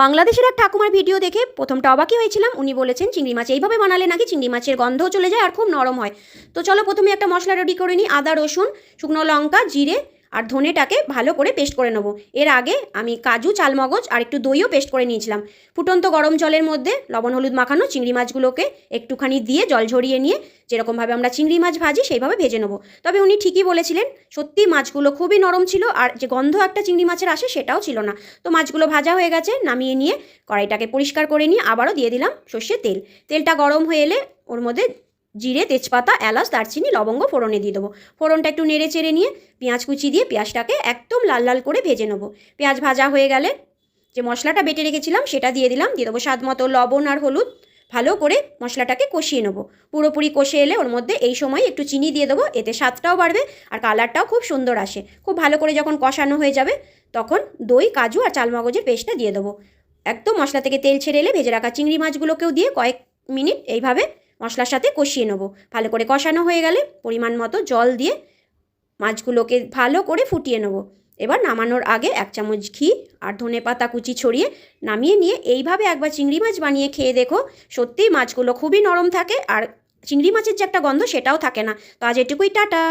বাংলাদেশের এক ঠাকুমার ভিডিও দেখে প্রথমটা অবাকই হয়েছিলাম। উনি বলেছেন চিংড়ি মাছ এইভাবে বানালে নাকি চিংড়ি মাছের গন্ধও চলে যায় আর খুব নরম হয়। তো চলো প্রথমে একটা মশলা রেডি করে নিই। আদা, রসুন, শুকনো লঙ্কা, জিরে আর ধনেটাকে ভালো করে পেস্ট করে নেবো। এর আগে আমি কাজু, চালমগজ আর একটু দইও পেস্ট করে নিয়েছিলাম। ফুটন্ত গরম জলের মধ্যে লবণ হলুদ মাখানো চিংড়ি মাছগুলোকে একটুখানি দিয়ে জল ঝরিয়ে নিয়ে যেরকমভাবে আমরা চিংড়ি মাছ ভাজি সেইভাবে ভেজে নেবো। তবে উনি ঠিকই বলেছিলেন, সত্যি মাছগুলো খুবই নরম ছিল আর যে গন্ধ একটা চিংড়ি মাছের আসে সেটাও ছিল না। তো মাছগুলো ভাজা হয়ে গেছে, নামিয়ে নিয়ে কড়াইটাকে পরিষ্কার করে নিয়ে আবারও দিয়ে দিলাম সর্ষের তেল। তেলটা গরম হয়ে এলে ওর মধ্যে জিরে, তেজপাতা, এলাচ, দারচিনি, লবঙ্গ ফোড়নে দিয়ে দেবো। ফোড়নটা একটু নেড়ে চেড়ে নিয়ে পেঁয়াজ কুচি দিয়ে পেঁয়াজটাকে একদম লাল লাল করে ভেজে নেবো। পেঁয়াজ ভাজা হয়ে গেলে যে মশলাটা বেটে রেখেছিলাম সেটা দিয়ে দিলাম। দিয়ে দেবো স্বাদ মতো লবণ আর হলুদ। ভালো করে মশলাটাকে কষিয়ে নেবো। পুরোপুরি কষে এলে ওর মধ্যে এই সময় একটু চিনি দিয়ে দেবো, এতে স্বাদটাও বাড়বে আর কালারটাও খুব সুন্দর আসে। খুব ভালো করে যখন কষানো হয়ে যাবে তখন দই, কাজু আর চালমগজের পেস্টটা দিয়ে দেবো। একদম মশলা থেকে তেল ছেড়ে এলে ভেজে রাখা চিংড়ি মাছগুলোকেও দিয়ে কয়েক মিনিট এইভাবে মশলার সাথে কষিয়ে নেবো। ভালো করে কষানো হয়ে গেলে পরিমাণ মতো জল দিয়ে মাছগুলোকে ভালো করে ফুটিয়ে নেবো। এবার নামানোর আগে 1 চামচ ঘি আর ধনেপাতা কুচি ছড়িয়ে নামিয়ে নিয়ে এইভাবে একবার চিংড়ি মাছ বানিয়ে খেয়ে দেখো। সত্যিই মাছগুলো খুবই নরম থাকে আর চিংড়ি মাছের যে একটা গন্ধ সেটাও থাকে না। তো আজ এটুকুই, টাটা।